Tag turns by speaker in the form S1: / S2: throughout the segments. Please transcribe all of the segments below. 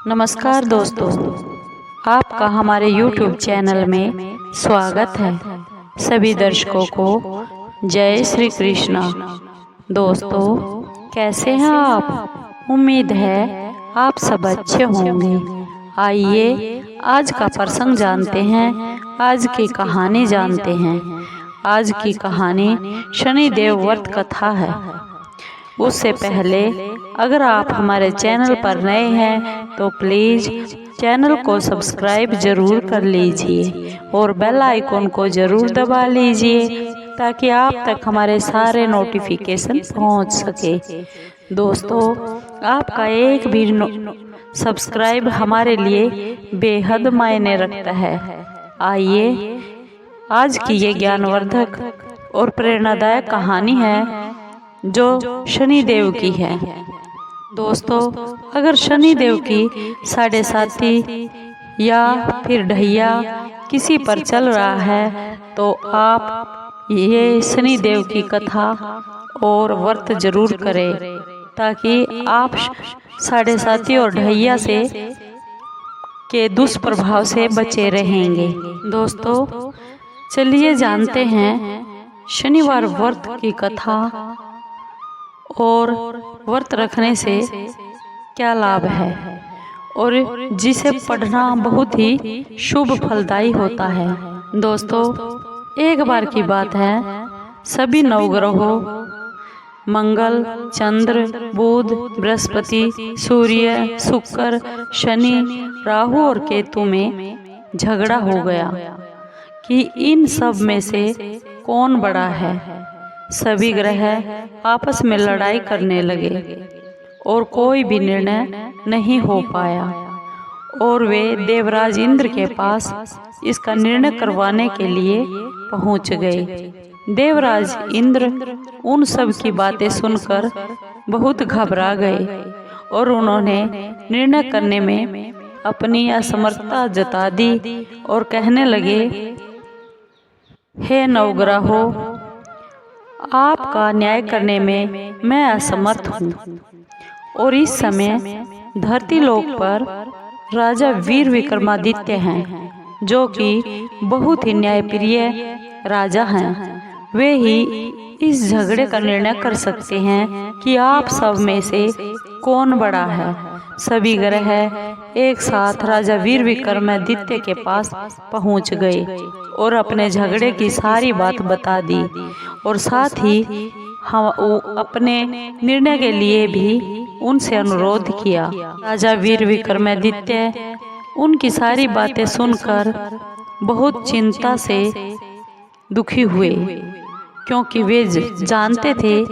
S1: नमस्कार दोस्तों, आपका हमारे YouTube चैनल में स्वागत है। सभी दर्शकों को जय श्री कृष्णा। दोस्तों, कैसे हैं आप? उम्मीद है आप सब अच्छे होंगे। आइए आज का प्रसंग जानते हैं, आज की कहानी जानते हैं। आज की कहानी शनिदेव व्रत कथा है। उससे पहले अगर आप हमारे चैनल पर नए हैं तो प्लीज़ चैनल को सब्सक्राइब जरूर कर लीजिए और बेल आइकन को ज़रूर दबा लीजिए ताकि आप तक हमारे सारे नोटिफिकेशन पहुंच सके। दोस्तों, आपका एक भी सब्सक्राइब हमारे लिए बेहद मायने रखता है। आइए आज की ये ज्ञानवर्धक और प्रेरणादायक कहानी है जो शनिदेव की है। दोस्तों, अगर शनिदेव की साढ़े साथी या फिर ढैया किसी पर चल रहा है तो आप ये शनिदेव की कथा और व्रत जरूर करें ताकि आप साढ़े साथी और ढैया से के दुष्प्रभाव से बचे रहेंगे। दोस्तों, चलिए जानते हैं शनिवार व्रत की कथा और व्रत रखने से क्या लाभ है और जिसे पढ़ना बहुत ही शुभ फलदायी होता है। दोस्तों, एक बार की बात है, सभी नवग्रहों मंगल, चंद्र, बुध, बृहस्पति, सूर्य, शुक्र, शनि, राहु और केतु में झगड़ा हो गया कि इन सब में से कौन बड़ा है। सभी ग्रह आपस में लड़ाई करने लगे और कोई भी निर्णय नहीं हो पाया और वे देवराज इंद्र के पास इसका निर्णय करवाने के लिए पहुंच गए। देवराज इंद्र उन सब की बातें सुनकर बहुत घबरा गए और उन्होंने निर्णय करने में अपनी असमर्थता जता दी और कहने लगे, हे नवग्रहों, आपका न्याय करने में मैं असमर्थ हूँ। और इस समय धरती लोक पर राजा वीर विक्रमादित्य हैं, जो कि बहुत ही न्यायप्रिय राजा हैं। वे ही इस झगड़े का निर्णय कर सकते हैं कि आप सब में से कौन बड़ा है। सभी ग्रह एक साथ राजा वीर विक्रमादित्य के पास पहुंच गए और अपने झगड़े की सारी बात बता दी और साथ ही हम अपने निर्णय के लिए भी उनसे अनुरोध किया। राजा वीर विक्रमादित्य उनकी सारी बातें सुनकर बहुत चिंता से दुखी हुए, क्योंकि वे जानते थे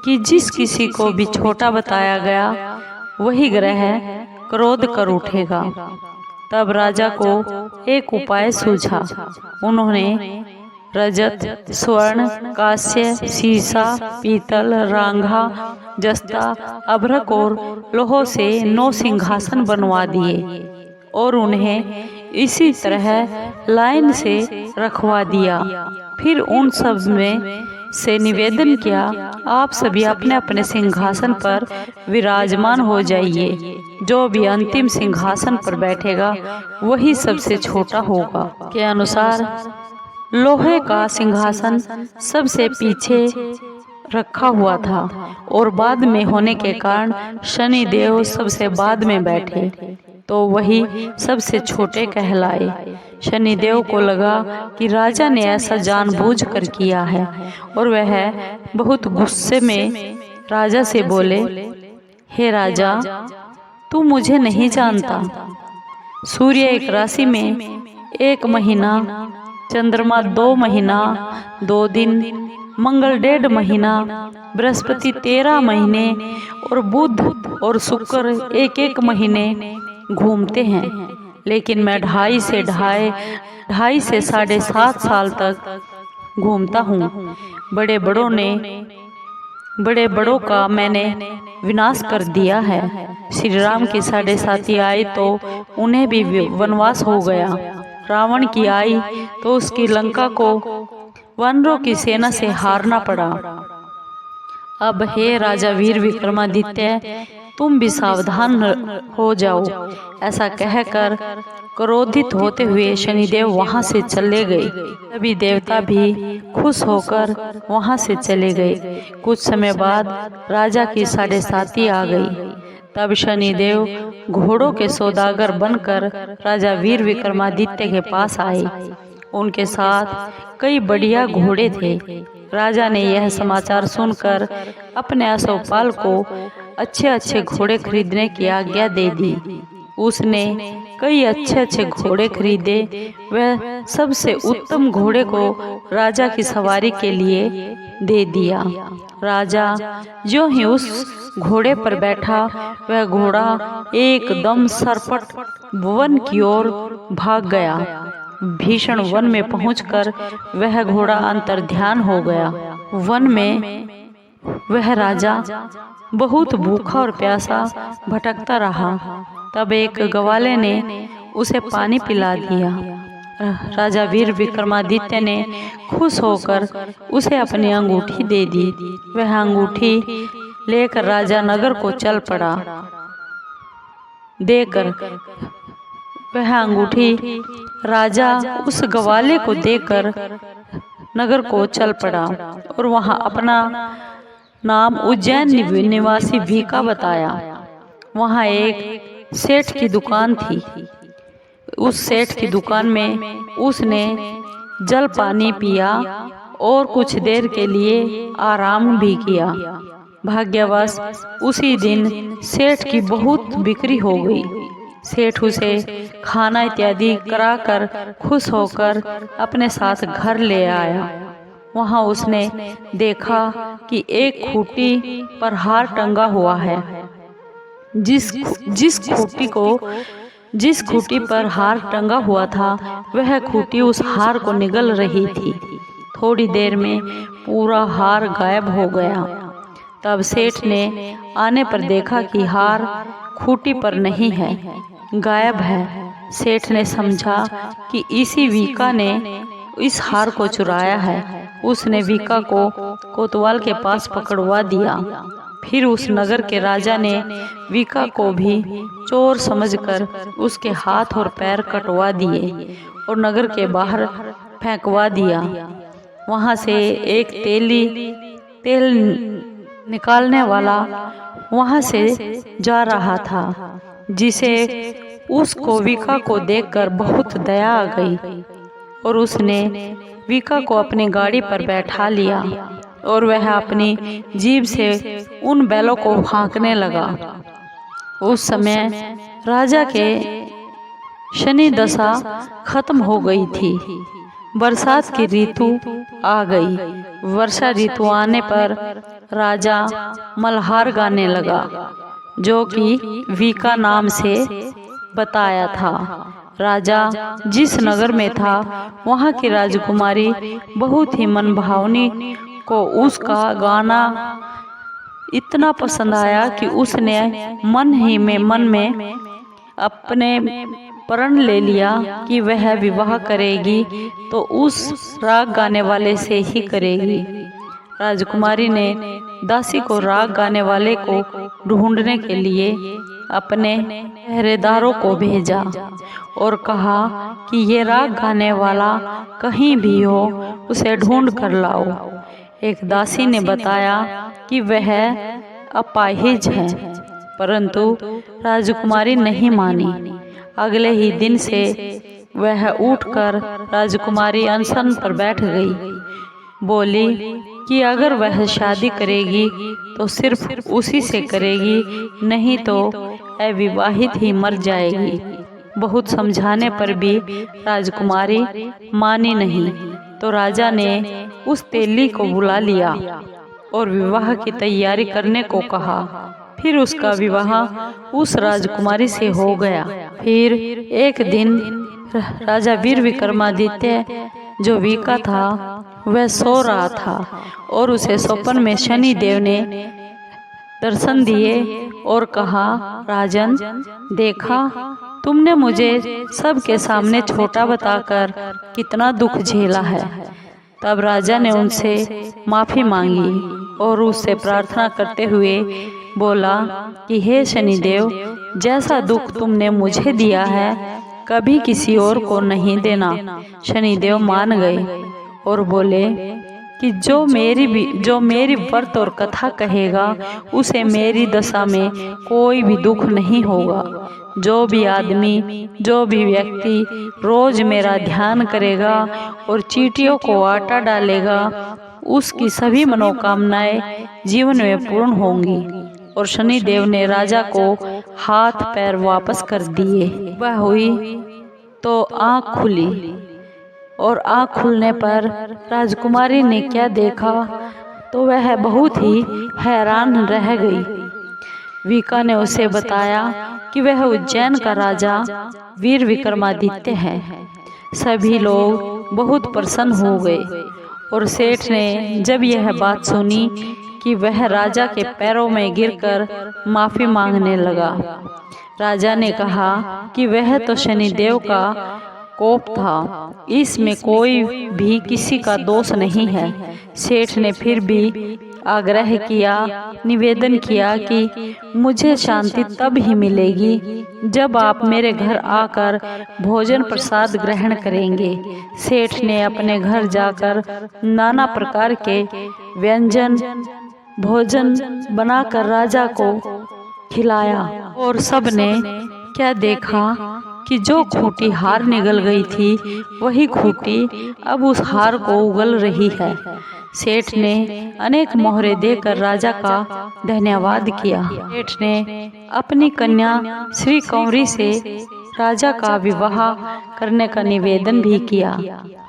S1: कि जिस किसी को भी छोटा बताया गया वही ग्रह क्रोध कर उठेगा। तब राजा को एक उपाय सूझा। उन्होंने रजत, स्वर्ण, कांस्य, सीसा, पीतल, रांगा, जस्ता, अभ्रक और लोहों से 9 सिंहासन बनवा दिए और उन्हें इसी तरह लाइन से रखवा दिया। फिर उन सब में से निवेदन किया, आप सभी अपने अपने सिंहासन पर विराजमान हो जाइए। जो भी अंतिम सिंहासन पर बैठेगा वही सबसे छोटा होगा। के अनुसार लोहे का सिंहासन सबसे पीछे रखा हुआ था और बाद में होने के कारण शनिदेव सबसे बाद में बैठे तो वही सबसे छोटे कहलाए। शनिदेव को लगा कि राजा ने ऐसा जानबूझकर किया है और वह बहुत गुस्से में राजा से बोले, हे राजा, तू मुझे नहीं जानता। सूर्य एक राशि में 1 महीना, चंद्रमा 2 महीना 2 दिन, मंगल 1.5 महीना, बृहस्पति 13 महीने और बुध और शुक्र 1-1 महीने घूमते हैं, लेकिन मैं 2.5 से 7.5 साल तक घूमता हूँ। बड़े बड़ों का मैंने विनाश कर दिया है। श्री राम की 7.5 आई तो उन्हें भी वनवास हो गया। रावण की आई तो उसकी लंका को वानरों की सेना से हारना पड़ा। अब हे राजा वीर विक्रमादित्य, तुम भी सावधान हो जाओ। ऐसा कहकर क्रोधित होते हुए शनिदेव वहां से चले गए। सभी देवता भी खुश होकर वहां से चले गए। कुछ समय बाद राजा की 7:30 आ गई। तब शनिदेव घोड़ों के सौदागर बनकर राजा वीर विक्रमादित्य के पास आए। उनके साथ कई बढ़िया घोड़े थे। राजा ने यह समाचार सुनकर अपने अश्वपाल को अच्छे अच्छे घोड़े खरीदने की आज्ञा दे दी। उसने कई अच्छे अच्छे घोड़े खरीदे। वह सबसे उत्तम घोड़े को राजा की सवारी के लिए दे दिया। राजा जो ही उस घोड़े पर बैठा, वह घोड़ा एकदम सरपट वन की ओर भाग गया। भीषण वन में पहुंचकर वह घोड़ा अंतर्ध्यान हो गया। वन में वह राजा बहुत भूखा और प्यासा भटकता रहा। तब एक ग्वाले ने उसे पानी पिला दिया। राजा वीर विक्रमादित्य ने खुश होकर उसे अपनी अंगूठी दे दी। वह अंगूठी लेकर राजा नगर को चल पड़ा। देकर वह अंगूठी राजा उस ग्वाले को देकर नगर को चल पड़ा और वहां अपना नाम उज्जैन निवासी भीका बताया। वहां एक सेठ की दुकान थी। उस सेठ की दुकान में उसने जल पानी पिया और कुछ देर के लिए आराम भी किया। भाग्यवश उसी दिन सेठ की बहुत बिक्री हो गई। सेठ उसे खाना इत्यादि कराकर खुश होकर अपने साथ घर ले आया। वहां उसने देखा कि एक खूंटी पर हार टंगा हुआ है। जिस खूंटी पर हार टंगा हुआ था, वह खूंटी उस हार को निगल रही थी। थोड़ी देर में पूरा हार गायब हो गया। तब सेठ ने आने पर देखा कि हार खूंटी पर नहीं है, गायब है। सेठ ने समझा कि इसी वीका ने इस हार को चुराया है। उसने वीका को कोतवाल के पास पकड़वा दिया। फिर उस नगर के राजा ने वीका को भी चोर समझकर उसके हाथ और पैर कटवा दिए और नगर के बाहर फेंकवा दिया। वहां से एक तेल निकालने वाला वहां से जा रहा था, जिसे उसको वीका को देखकर बहुत दया आ गई और उसने वीका को अपनी गाड़ी पर बैठा लिया और वह अपनी जीभ से उन बैलों को हाँकने लगा। उस समय राजा के शनि दशा खत्म हो गई थी। बरसात की ऋतु आ गई। वर्षा ऋतु आने पर राजा मल्हार गाने लगा, जो कि वीका नाम से बताया था। राजा जिस नगर में था, वहाँ की राजकुमारी बहुत ही मनभावनी को उसका गाना इतना पसंद आया कि उसने मन में अपने प्रण ले लिया कि वह विवाह करेगी तो उस राग गाने वाले से ही करेगी। राजकुमारी ने दासी को राग गाने वाले को ढूंढने के लिए अपने पहरेदारों को भेजा और कहा कि ये राग गाने वाला कहीं भी हो, उसे ढूंढ कर लाओ। एक दासी ने बताया कि वह अपाहिज है, परंतु राजकुमारी नहीं मानी। अगले ही दिन से वह उठकर राजकुमारी अनशन पर बैठ गई। बोली कि अगर वह शादी करेगी तो सिर्फ उसी से करेगी, नहीं तो अविवाहित ही मर जाएगी। बहुत समझाने पर भी राजकुमारी मानी नहीं, तो राजा ने उस तेली को बुला लिया और विवाह की तैयारी करने को कहा। फिर उसका विवाह उस राजकुमारी से हो गया। फिर एक दिन राजा वीर विक्रमादित्य, जो वीका था, वह सो रहा था और उसे स्वप्न में शनि देव ने दर्शन दिए और कहा, राजन, देखा तुमने मुझे सबके सामने छोटा बताकर कितना दुख झेला है। तब राजा ने उनसे माफी मांगी और उससे प्रार्थना करते हुए बोला कि हे शनिदेव, जैसा दुख तुमने मुझे दिया है कभी किसी और को नहीं देना। शनिदेव मान गए और बोले कि जो मेरी व्रत और कथा कहेगा उसे मेरी दशा में कोई भी दुख नहीं होगा। जो भी आदमी, जो भी व्यक्ति रोज मेरा ध्यान करेगा और चींटियों को आटा डालेगा, उसकी सभी मनोकामनाएं जीवन में पूर्ण होंगी। और शनिदेव ने राजा को हाथ पैर वापस कर दिए। वह हुई तो आँख खुली, और आँख खुलने पर राजकुमारी ने क्या देखा तो वह बहुत ही हैरान रह गई। विका ने उसे बताया कि वह उज्जैन का राजा वीर विक्रमादित्य है। सभी लोग बहुत प्रसन्न हो गए और सेठ ने जब यह बात सुनी कि वह राजा के पैरों में गिरकर माफी मांगने लगा। राजा ने कहा कि वह तो शनिदेव का कोप था, इसमें कोई भी किसी का दोष नहीं है। सेठ ने फिर भी आग्रह किया, निवेदन किया कि मुझे शांति तब ही मिलेगी जब आप मेरे घर आकर भोजन प्रसाद ग्रहण करेंगे। सेठ ने अपने घर जाकर नाना प्रकार के व्यंजन भोजन बनाकर राजा को खिलाया और सबने क्या देखा कि जो खूंटी हार निगल गई थी वही खूंटी अब उस हार को उगल रही है। सेठ ने अनेक मोहरे देकर राजा का धन्यवाद किया। सेठ ने अपनी कन्या श्री कंवरी से राजा का विवाह करने का निवेदन भी किया।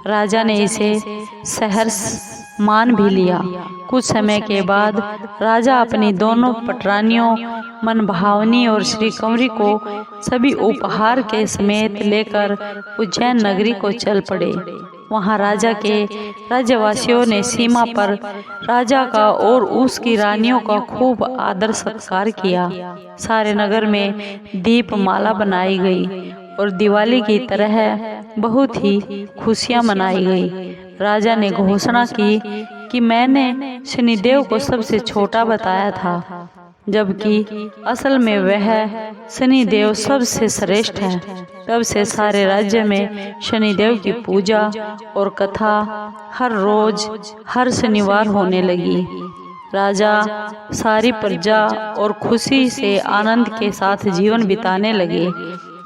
S1: राजा ने इसे सहर्ष मान भी लिया। कुछ समय के बाद राजा अपनी दोनों पटरानियों मनभावनी और श्री कंवरी को सभी उपहार के समेत लेकर उज्जैन नगरी को चल पड़े। वहां राजा के राज्यवासियों ने सीमा पर राजा का और उसकी रानियों का खूब आदर सत्कार किया। सारे नगर में दीपमाला बनाई गई और दिवाली की तरह बहुत ही खुशियां मनाई गई। राजा ने घोषणा की कि मैंने शनिदेव को सबसे छोटा बताया था, जबकि असल में वह शनिदेव सबसे श्रेष्ठ है। तब से सारे राज्य में शनिदेव की पूजा और कथा हर रोज हर शनिवार होने लगी। राजा, सारी प्रजा और खुशी से आनंद के साथ जीवन बिताने लगे।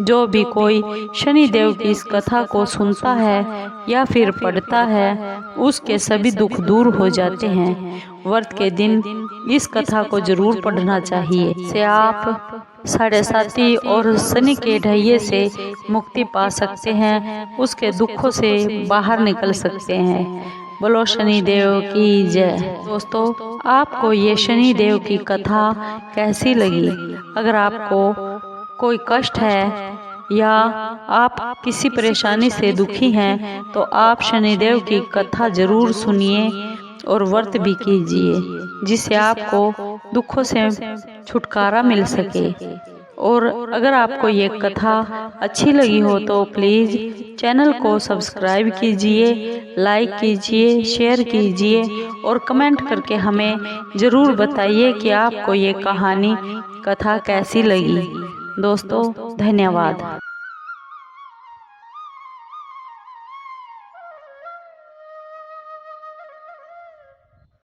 S1: जो भी कोई शनिदेव की इस कथा को सुनता है या फिर पढ़ता है, उसके सभी दुख दूर हो जाते हैं। व्रत के दिन इस कथा को जरूर पढ़ना चाहिए। से आप साढ़े साती और शनि के ढैये से मुक्ति पा सकते हैं, उसके दुखों से बाहर निकल सकते हैं। बोलो शनिदेव की जय। दोस्तों, आपको ये शनिदेव की कथा कैसी लगी? अगर आपको कोई कष्ट है या आप किसी परेशानी से दुखी हैं तो आप शनिदेव की कथा जरूर सुनिए और व्रत भी कीजिए, जिससे आपको दुखों से छुटकारा मिल सके। और अगर आपको ये कथा अच्छी लगी हो तो प्लीज़ चैनल को सब्सक्राइब कीजिए, लाइक कीजिए, शेयर कीजिए और कमेंट करके हमें ज़रूर बताइए कि आपको ये कहानी कथा कैसी लगी। दोस्तों, धन्यवाद।